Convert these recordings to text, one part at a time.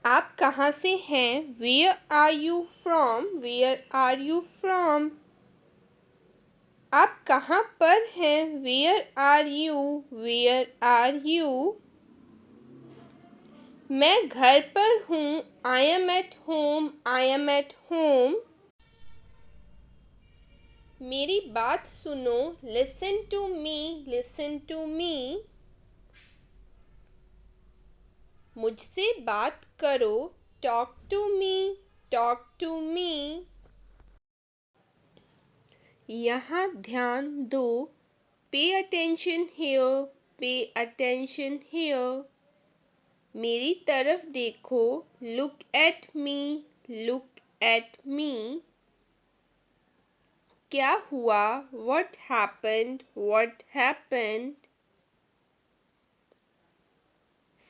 आप कहाँ से हैं? Where are you from? Where are you from? आप कहाँ पर हैं? Where are you? Where are you? मैं घर पर हूँ. I am at home. I am at home. मेरी बात सुनो. Listen to me. Listen to me. मुझसे बात करो. Talk to me. Talk to me. यहाँ ध्यान दो. Pay attention here. Pay attention here. मेरी तरफ देखो. Look at me. Look at me. क्या हुआ? What happened? What happened?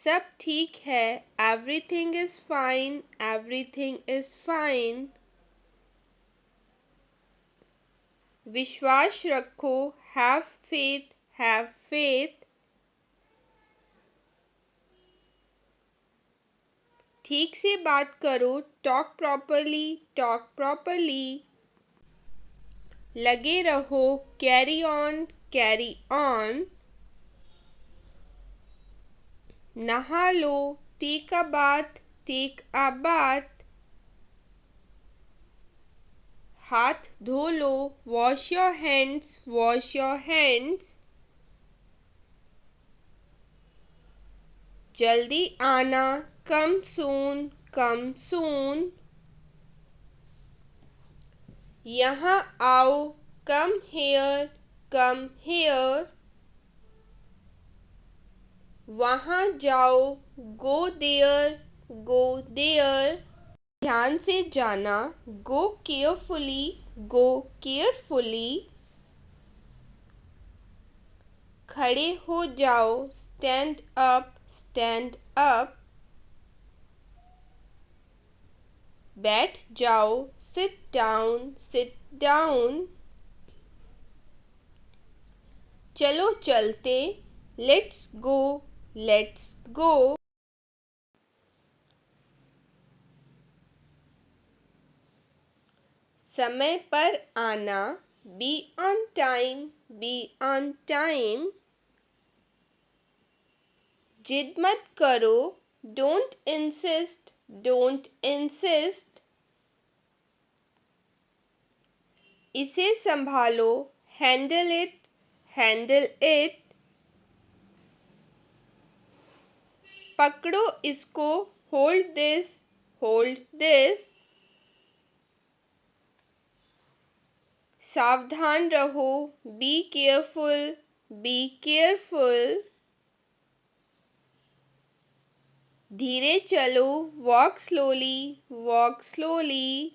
सब ठीक है. Everything is fine. Everything is fine. विश्वास रखो. Have faith. Have faith. ठीक से बात करो. Talk properly. Talk properly. लगे रहो. Carry on. Carry on. नहा लो. Take a bath. Take a bath. हाथ धो लो. Wash your hands. Wash your hands. जल्दी आना. Come soon. Come soon. यहाँ आओ. Come here. Come here. वहाँ जाओ. Go there. Go there. ध्यान से जाना. Go carefully. Go carefully. खड़े हो जाओ. Stand up. Stand up. बैठ जाओ. Sit down. Sit down. चलो चलते. Let's go. Let's go. समय पर आना. Be on time. Be on time. जिद मत करो. Don't insist. Don't insist. इसे संभालो. Handle it. Handle it. पकड़ो इसको. Hold this. Hold this. सावधान रहो. Be careful. Be careful. धीरे चलो. Walk slowly. Walk slowly.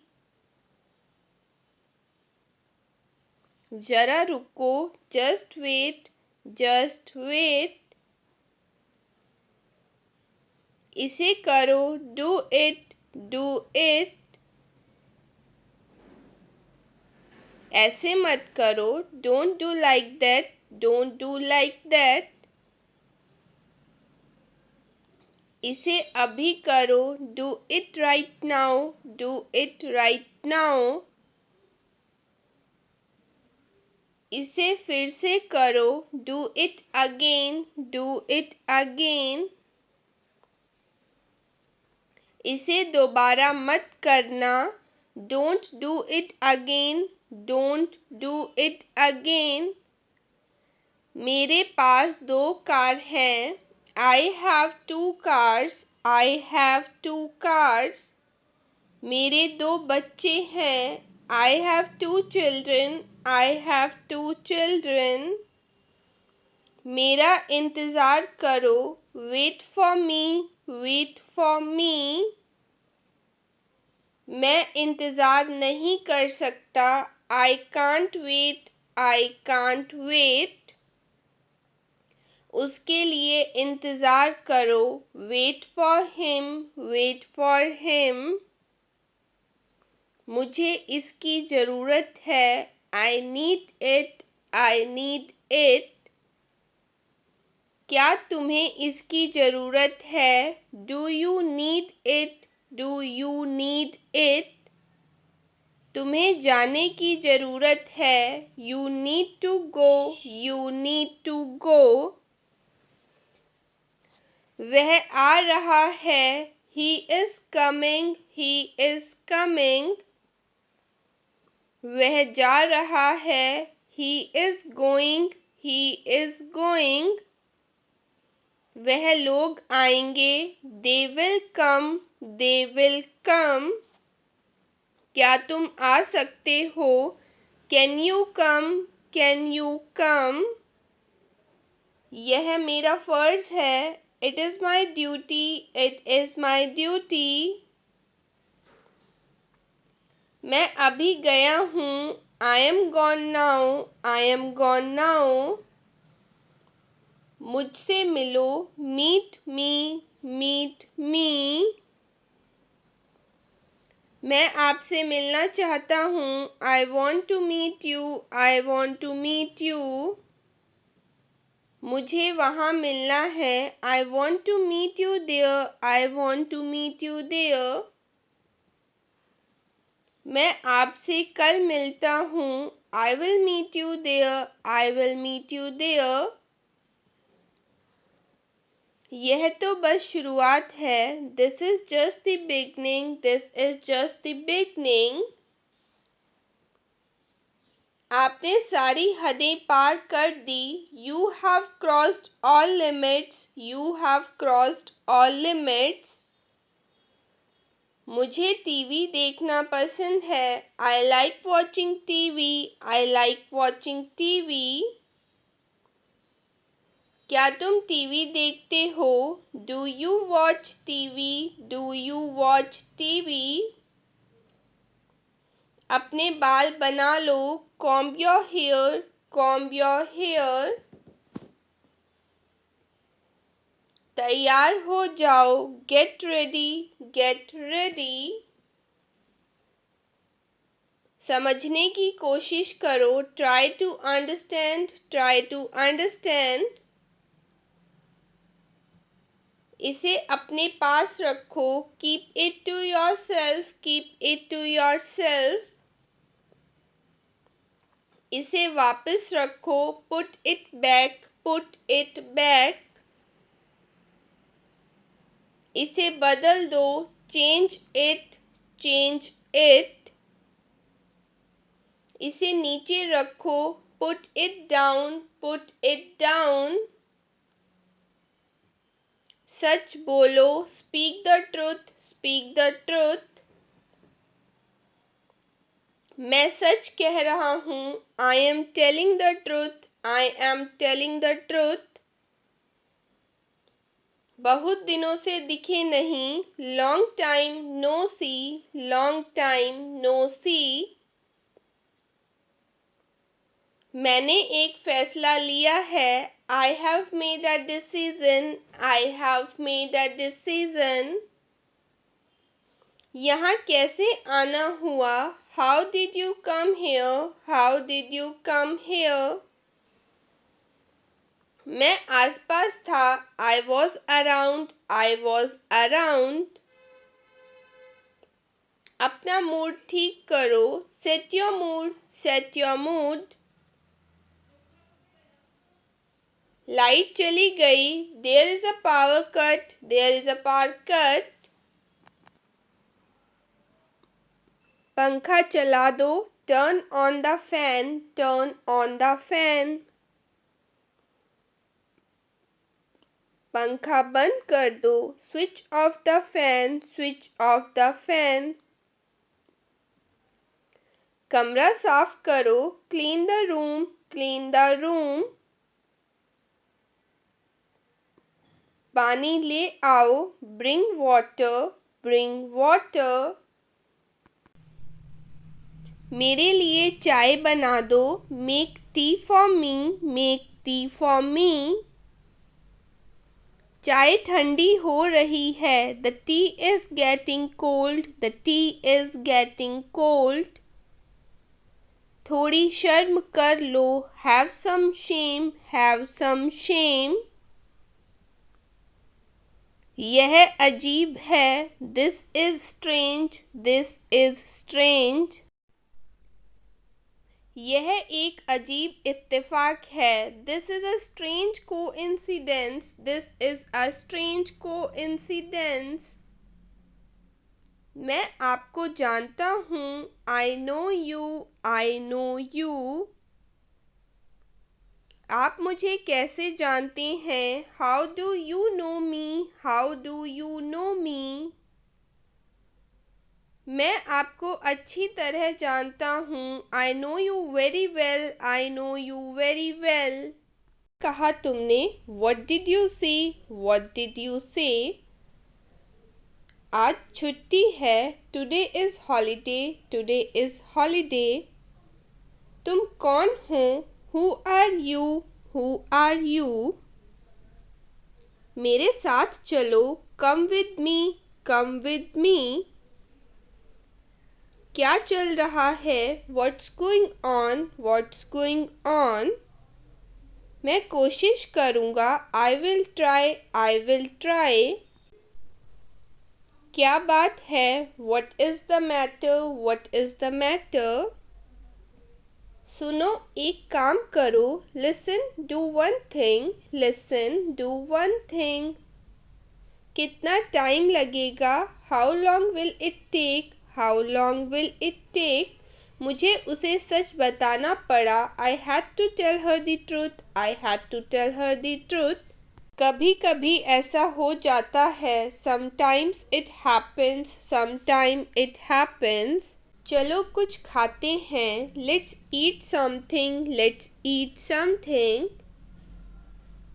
जरा रुको. Just wait. Just wait. इसे करो. Do it. Do it. ऐसे मत करो. Don't do like that. Don't do like that. इसे अभी करो. Do it right now. Do it right now. इसे फिर से करो. Do it again. Do it again. इसे दोबारा मत करना. Don't do it again. Don't do it again. मेरे पास 2 कार हैं. I have 2 cars. I have 2 cars. मेरे 2 बच्चे हैं. I have 2 children. I have 2 children. मेरा इंतज़ार करो. Wait for me. Wait for me. मैं इंतज़ार नहीं कर सकता. I can't wait. I can't wait. उसके लिए इंतज़ार करो. Wait for him. Wait for him. मुझे इसकी ज़रूरत है. I need it. I need it. क्या तुम्हें इसकी ज़रूरत है? Do you need it? Do you need it? तुम्हें जाने की ज़रूरत है। You need to go. You need to go. वह आ रहा है। He is coming. He is coming. वह जा रहा है। He is going. He is going. वह लोग आएंगे। They will come. They will come. क्या तुम आ सकते हो? Can you come? Can you come? यह मेरा फ़र्ज है। It is my duty. It is my duty. मैं अभी गया हूँ। I am gone now. I am gone now. मुझसे मिलो। Meet me. Meet me. मैं आपसे मिलना चाहता हूँ। I want to meet you. I want to meet you. मुझे वहाँ मिलना है। I want to meet you there. I want to meet you there. मैं आपसे कल मिलता हूँ। I will meet you there. I will meet you there. यह तो बस शुरुआत है। This is just the beginning. This is just the beginning. आपने सारी हदें पार कर दी। You have crossed all limits. You have crossed all limits. मुझे टीवी देखना पसंद है। I like watching TV. I like watching TV. क्या तुम टीवी देखते हो? Do you watch TV? Do you watch TV? अपने बाल बना लो। Comb your hair. Comb your hair. तैयार हो जाओ। Get ready. Get ready. समझने की कोशिश करो। Try to understand. Try to understand. इसे अपने पास रखो। Keep it to your self. Keep it to your self. इसे वापस रखो। Put it back. Put it back. इसे बदल दो। Change it. Change it. इसे नीचे रखो। Put it down. Put it down. सच बोलो। Speak the truth. Speak the truth. मैं सच कह रहा हूँ। I am telling the truth. I am telling the truth. बहुत दिनों से दिखे नहीं। लॉन्ग टाइम नो सी। लॉन्ग टाइम नो सी। मैंने एक फैसला लिया है। I have made a decision. I have made a decision. यहाँ कैसे आना हुआ? How did you come here? How did you come here? मैं आसपास था। I was around. I was around. अपना मूड ठीक करो। Set your mood. Set your mood. Light चली गई। There is a power cut. There is a power cut. पंखा चला दो। Turn on the fan. Turn on the fan. पंखा बंद कर दो। Switch off the fan. Switch off the fan. कमरा साफ करो। Clean the room. Clean the room. पानी ले आओ। Bring water. Bring water. मेरे लिए चाय बना दो। Make tea for me. Make tea for me. चाय ठंडी हो रही है। The tea is getting cold. The tea is getting cold. थोड़ी शर्म कर लो। Have some shame. Have some shame. यह अजीब है। This is strange, this is strange. यह एक अजीब इत्तेफाक है। This is a strange coincidence, this is a strange coincidence. मैं आपको जानता हूँ। I know you, I know you. आप मुझे कैसे जानते हैं? How do you know me, how do you know me. मैं आपको अच्छी तरह जानता हूँ। I know you very well, I know you very well. कहा तुमने? What did you say, what did you say. आज छुट्टी है। Today is holiday, today is holiday. तुम कौन हो? Who are you, who are you. मेरे साथ चलो। Come with me, come with me. क्या चल रहा है? What's going on, what's going on. मैं कोशिश करूँगा। I will try, I will try. क्या बात है? What is the matter, what is the matter. सुनो, एक काम करो। Listen, do one thing, listen, do one thing. कितना टाइम लगेगा? How long will it take, how long will it take. मुझे उसे सच बताना पड़ा। I had to tell her the truth, I had to tell her the truth. कभी कभी ऐसा हो जाता है। Sometimes it happens, sometime it happens. चलो कुछ खाते हैं। Let's eat something, let's eat something.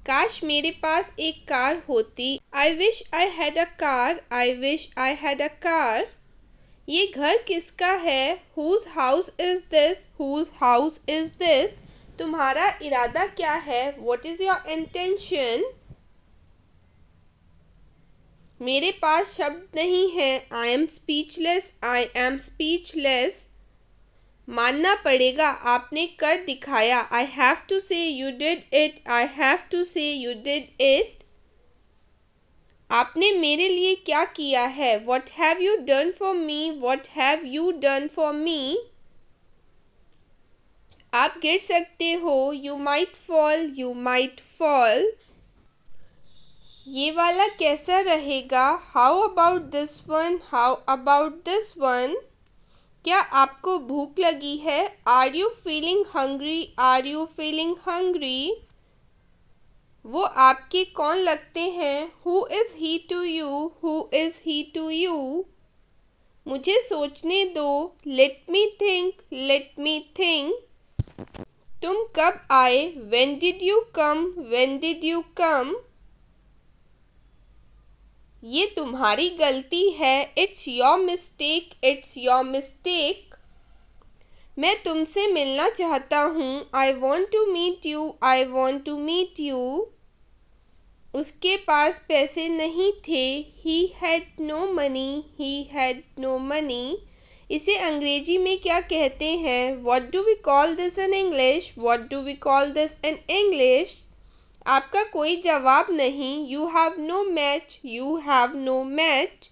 काश मेरे पास एक कार होती। I wish I had a car, I wish I had a car. ये घर किसका है? Whose house is this, whose house is this. तुम्हारा इरादा क्या है? What is your intention. मेरे पास शब्द नहीं है। I am speechless, I am speechless. मानना पड़ेगा, आपने कर दिखाया। I have to say you did it, I have to say you did it. आपने मेरे लिए क्या किया है? What have you done for me, what have you done for me. आप गिर सकते हो। You might fall, you might fall. ये वाला कैसा रहेगा? How about this one, how about this one. क्या आपको भूख लगी है? Are you feeling hungry, are you feeling hungry. वो आपके कौन लगते हैं? Who is he to you, who is he to you. मुझे सोचने दो। Let me think, let me think. तुम कब आए? When did you come, when did you come. ये तुम्हारी गलती है। It's your mistake, it's your mistake. मैं तुमसे मिलना चाहता हूँ। I want to meet you, I want to meet you. उसके पास पैसे नहीं थे। He had no money, he had no money. इसे अंग्रेजी में क्या कहते हैं? What do we call this in English, what do we call this in English. आपका कोई जवाब नहीं। You have no match, you have no match.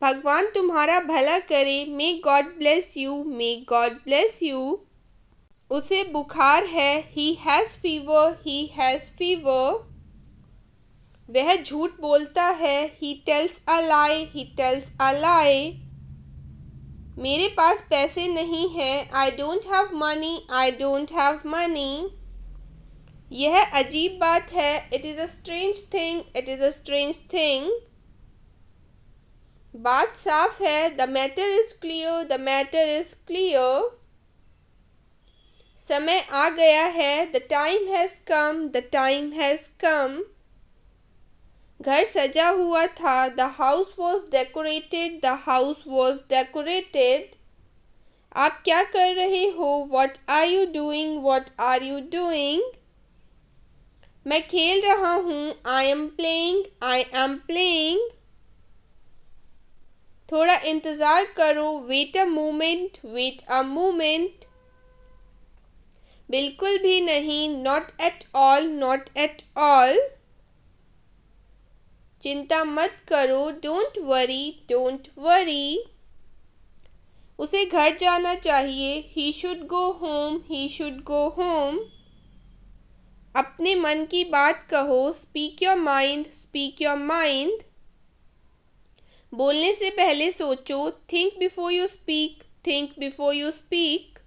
भगवान तुम्हारा भला करे। May God bless you, may God bless you. उसे बुखार है। He has fever, he has fever. वह झूठ बोलता है। He tells a lie, he tells a lie. मेरे पास पैसे नहीं हैं। I don't have money, I don't have money. यह अजीब बात है। It is a strange thing, it is a strange thing. बात साफ है। The matter is clear, the matter is clear. समय आ गया है। The time has come, the time has come. घर सजा हुआ था। The house was decorated, the house was decorated. आप क्या कर रहे हो? What are you doing, what are you doing. मैं खेल रहा हूँ। I am playing, I am playing. थोड़ा इंतज़ार करो। Wait a moment, wait a moment. बिल्कुल भी नहीं। Not at all, not at all. चिंता मत करो, डोंट वरी, डोंट वरी। उसे घर जाना चाहिए, he should go home, he should go home. अपने मन की बात कहो, speak your mind, speak your mind. बोलने से पहले सोचो, think before you speak, think before you speak.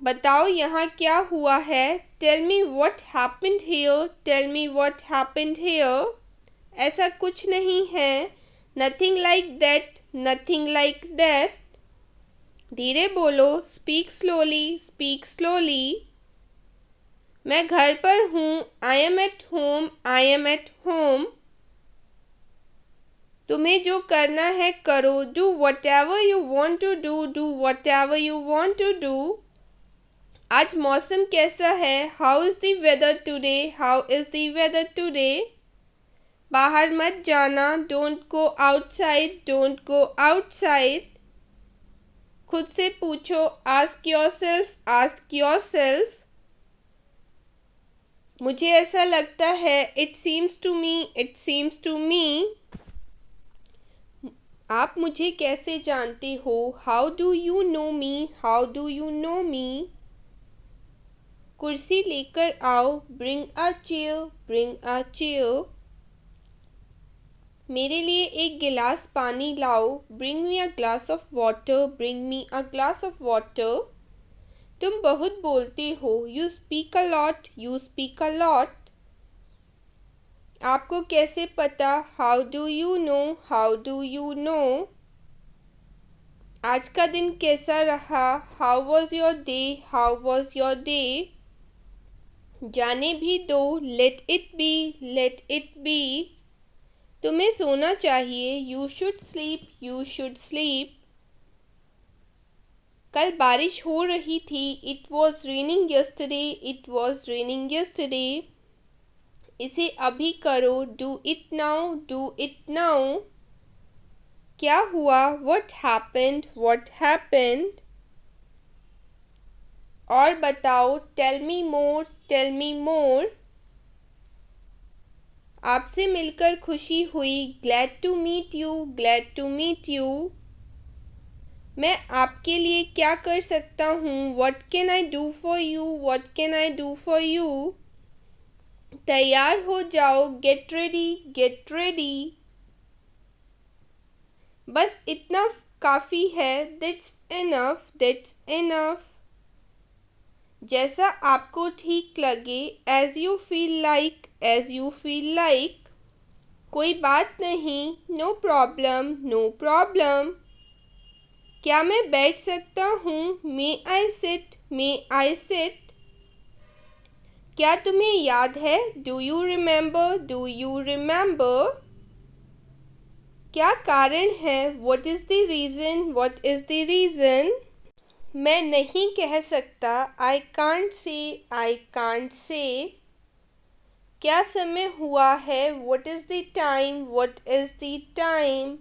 बताओ यहाँ क्या हुआ है, tell me what happened here, tell me what happened here. ऐसा कुछ नहीं है, nothing like that, nothing like that. धीरे बोलो, स्पीक स्लोली, स्पीक स्लोली। मैं घर पर हूँ, I am at home, I am at home. तुम्हें जो करना है करो, do whatever you want to do, do whatever you want to do. आज मौसम कैसा है, how is the weather today, how is the weather today. बाहर मत जाना, don't go outside, don't go outside. खुद से पूछो, आस्क योरसेल्फ, आस्क योरसेल्फ। मुझे ऐसा लगता है, it seems to me, it seems to me. आप मुझे कैसे जानते हो, how do you know me, how do you know me. कुर्सी लेकर आओ, bring a chair, bring a chair. मेरे लिए एक गिलास पानी लाओ, bring me a glass of water, bring me a glass of water. तुम बहुत बोलते हो, you speak a lot, you speak a lot. आपको कैसे पता, how do you know, how do you no. आज का दिन कैसा रहा, how was your day, how was your day. जाने भी दो, let it be, let it be. तुम्हें सोना चाहिए, you should sleep, you should sleep. कल बारिश हो रही थी, it was raining yesterday, it was raining yesterday. इसे अभी करो, do it now, do it now. क्या हुआ, व्हाट हैपेंड, व्हाट हैपेंड। और बताओ, टेल मी मोर, टेल मी मोर। आपसे मिलकर खुशी हुई, glad to meet you, glad to meet you. मैं आपके लिए क्या कर सकता हूँ, what can I do for you, what can I do for you. तैयार हो जाओ, गेट रेडी, गेट रेडी। बस इतना काफ़ी है, दैट्स इनफ, दैट्स इनफ। जैसा आपको ठीक लगे, as you feel like, as you feel like. कोई बात नहीं, नो प्रॉब्लम, नो प्रॉब्लम। क्या मैं बैठ सकता हूँ, मे I sit, may I sit. क्या तुम्हें याद है, do you remember, do you remember. क्या कारण है, what is the reason, what is the reason. मैं नहीं कह सकता, I can't say, I can't say. क्या समय हुआ है, what is the time, what is the time.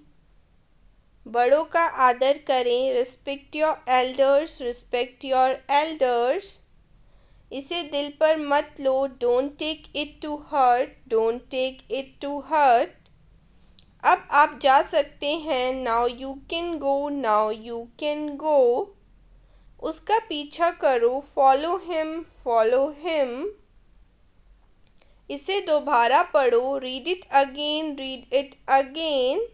बड़ों का आदर करें, respect your elders, respect your elders. इसे दिल पर मत लो, don't take it to heart, don't take it to heart. अब आप जा सकते हैं, now you can go, now you can go. उसका पीछा करो, फॉलो हिम, फॉलो हिम। इसे दोबारा पढ़ो, read it again, read it again.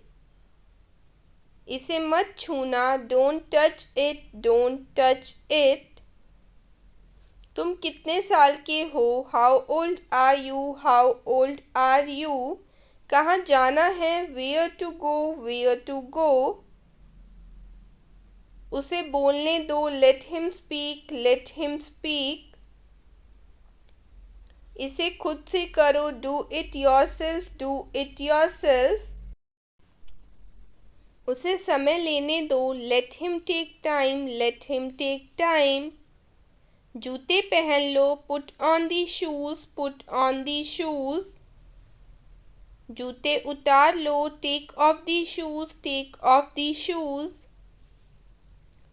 इसे मत छूना, don't touch it, don't touch it. तुम कितने साल के हो, how old are you, how old are you. कहाँ जाना है, where to go, where to go. उसे बोलने दो, let him speak, let him speak. इसे खुद से करो, do it yourself, do it yourself. उसे समय लेने दो, let him take time, let him take time. जूते पहन लो, put on the shoes, put on the shoes. जूते उतार लो, take off the shoes, take off the shoes.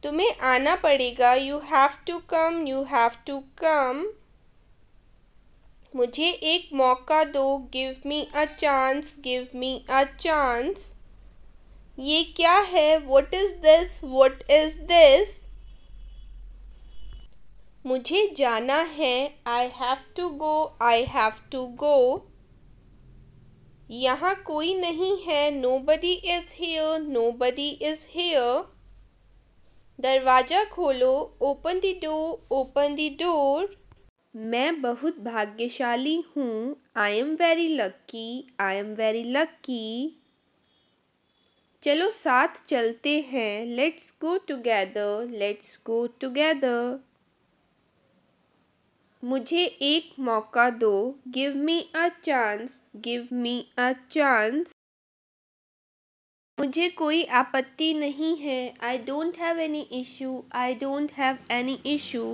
तुम्हें आना पड़ेगा, you have to come, you have to come. मुझे एक मौका दो, give me a chance, give me a chance. ये क्या है, what is this, what is this. मुझे जाना है, I have to go, I have to go. यहाँ कोई नहीं है, nobody is here, nobody is here। दरवाज़ा खोलो, open the door, open the door. मैं बहुत भाग्यशाली हूँ, I am very lucky, I am very lucky. चलो साथ चलते हैं, let's go together, let's go together. मुझे एक मौका दो, give me a chance, give me a chance. मुझे कोई आपत्ति नहीं है, I don't have any issue, I don't have any issue.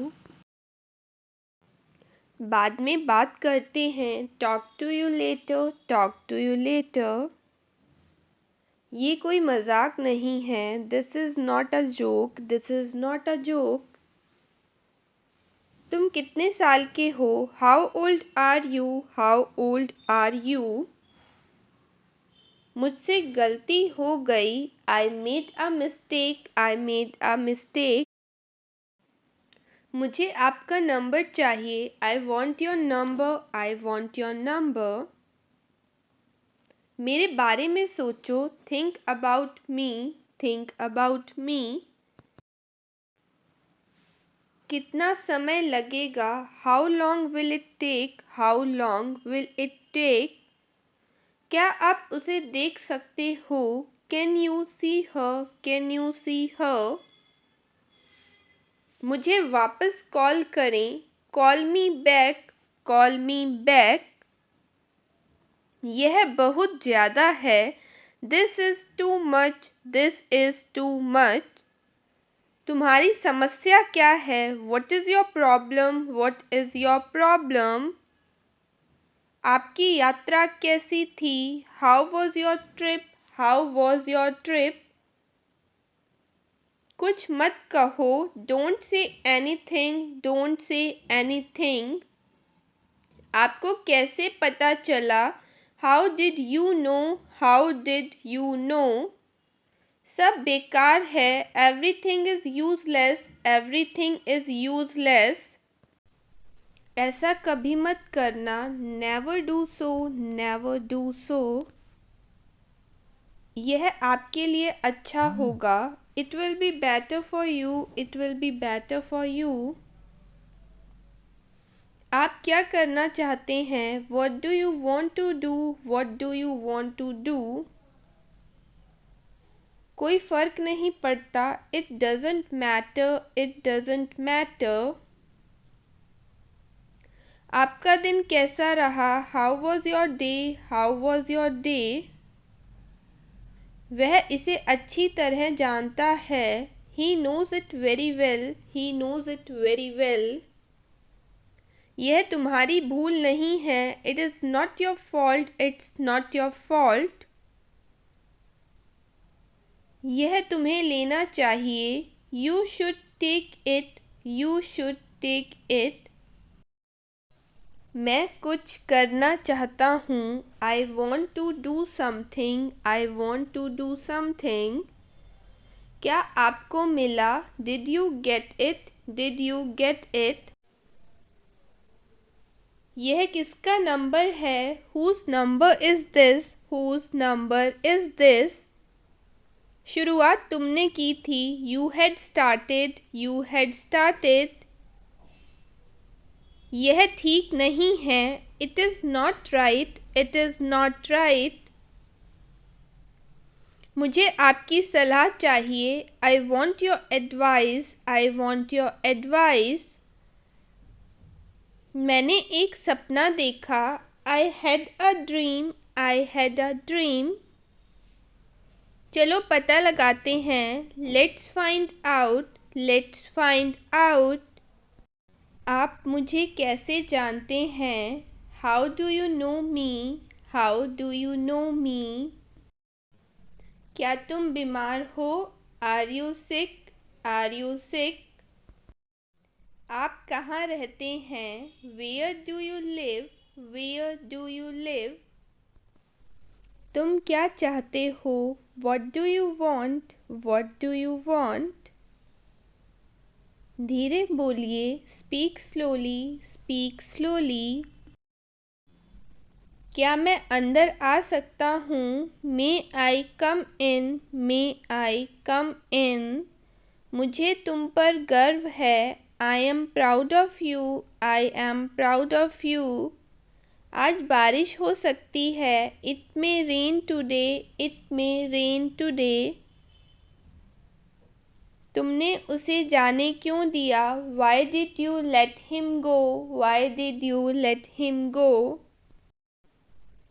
बाद में बात करते हैं, talk to you later, talk to you later. ये कोई मजाक नहीं है, this is not a joke, this is not a joke. तुम कितने साल के हो, how old are you, how old are you. मुझसे गलती हो गई, I made a mistake, I made a mistake. मुझे आपका नंबर चाहिए, I want your number, I want your number. मेरे बारे में सोचो, think about me, think about me. कितना समय लगेगा, how long will it take, how long will it take. क्या आप उसे देख सकते हो, can you see her, can you see her. मुझे वापस कॉल करें, call me back, call me back. यह बहुत ज़्यादा है, this is too much, this is too much. तुम्हारी समस्या क्या है, what is your problem, what is your problem. आपकी यात्रा कैसी थी, how was your trip, how was your trip. कुछ मत कहो, don't say anything, don't say anything. आपको कैसे पता चला, how did you know, how did you know. सब बेकार है, everything is useless, everything is useless. ऐसा कभी मत करना, never do so, never do so. यह आपके लिए अच्छा होगा, it will be better for you, it will be better for you. आप क्या करना चाहते हैं, what do you want to do, what do you want to do. कोई फ़र्क नहीं पड़ता, it doesn't matter, it doesn't matter. आपका दिन कैसा रहा, how was your day, how was your day. वह इसे अच्छी तरह जानता है, he knows it very well, he knows it very well. यह तुम्हारी भूल नहीं है, it is not your fault, it's not your fault. यह तुम्हें लेना चाहिए, you should take it, you should take it. मैं कुछ करना चाहता हूँ, I want to do something, I want to do something. क्या आपको मिला, did you get it, did you get it. यह किसका नंबर है, whose number is this, whose number is this. शुरुआत तुमने की थी, you had started, you had started. यह ठीक नहीं है, it is not right, it is not right. मुझे आपकी सलाह चाहिए, I want your advice, I want your advice. मैंने एक सपना देखा, I had a dream, I had a dream. चलो पता लगाते हैं, let's find out, let's find out. आप मुझे कैसे जानते हैं, how do you know me, how do you know me. क्या तुम बीमार हो, are you sick, are you sick. आप कहाँ रहते हैं, where do you live, Where do you live? तुम क्या चाहते हो? What do you want? What do you want? धीरे बोलिए. Speak slowly. Speak slowly. क्या मैं अंदर आ सकता हूँ? May I come in? May I come in? मुझे तुम पर गर्व है. I am proud of you. I am proud of you. आज बारिश हो सकती है. It may rain today. It may rain today. तुमने उसे जाने क्यों दिया? Why did you let him go? Why did you let him go?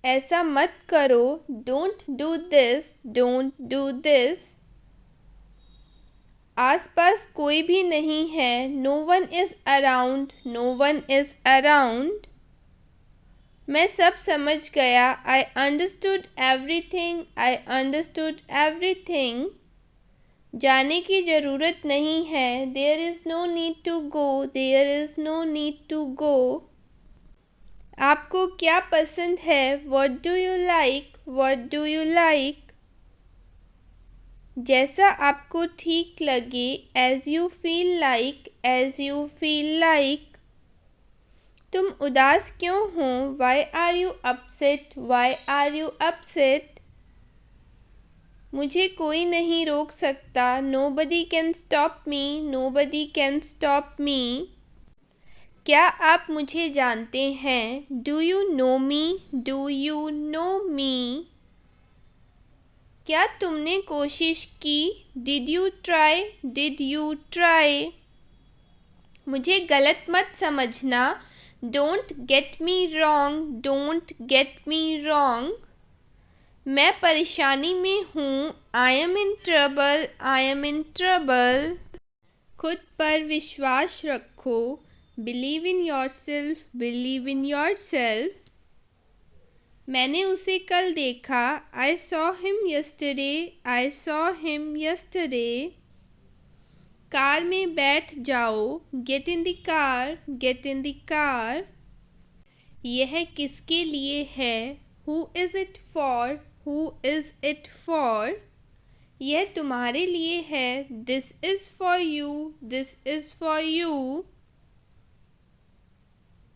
ऐसा मत करो. Don't do this. Don't do this. आसपास कोई भी नहीं है. No one is around. No one is around. मैं सब समझ गया. I understood everything. I understood everything. जाने की ज़रूरत नहीं है. There is no need to go. There is no need to go. आपको क्या पसंद है? What do you like? What do you like? जैसा आपको ठीक लगे. As you feel like. As you feel like. तुम उदास क्यों हो? Why are you upset? Why are you upset? मुझे कोई नहीं रोक सकता. Nobody can stop me. Nobody can stop me. क्या आप मुझे जानते हैं? Do you know me? Do you know me? क्या तुमने कोशिश की? Did you try? Did you try? मुझे गलत मत समझना. Don't get me wrong. Don't get me wrong. मैं परेशानी में हूँ. I am in trouble. I am in trouble. खुद पर विश्वास रखो. Believe in yourself. Believe in yourself. मैंने उसे कल देखा. I saw him yesterday. I saw him yesterday. Car में बैठ जाओ. Get in the car. Get in the car. यह किसके लिए है? Who is it for? Who is it for? यह तुम्हारे लिए है. This is for you. This is for you.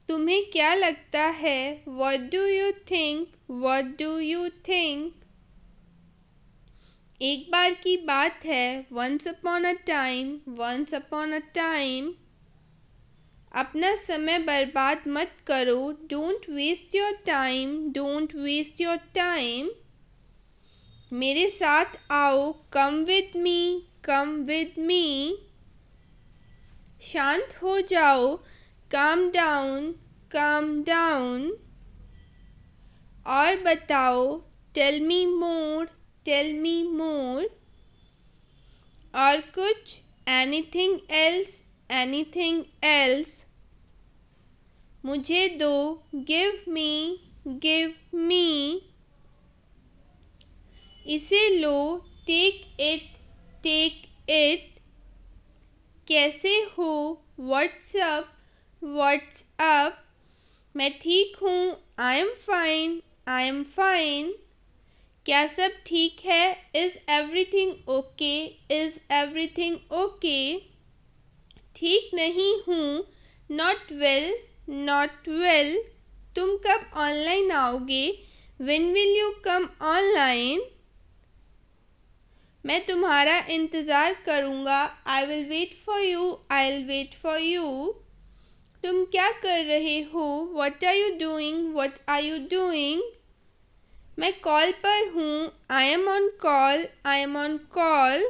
तुम्हें क्या लगता है? What do you think? What do you think? एक बार की बात है. Once upon a time. Once upon a time. अपना समय बर्बाद मत करो. Don't waste your time. Don't waste your time. मेरे साथ आओ. Come with me. Come with me. शांत हो जाओ. Calm down. Calm down. और बताओ. Tell me more. Tell me more. और कुछ? Anything else? Anything else? मुझे दो. Give me. Give me. इसे लो. Take it. Take it. कैसे हो? What's up? What's up? मैं ठीक हूँ. I am fine. I am fine. क्या सब ठीक है? Is everything okay? Is everything okay? ठीक नहीं हूँ. Not well. Not well. तुम कब ऑनलाइन आओगे? When will you come online? मैं तुम्हारा इंतज़ार करूँगा. I will wait for you. I'll wait for you. तुम क्या कर रहे हो? What are you doing? What are you doing? मैं कॉल पर हूँ. I am on call. I am on call.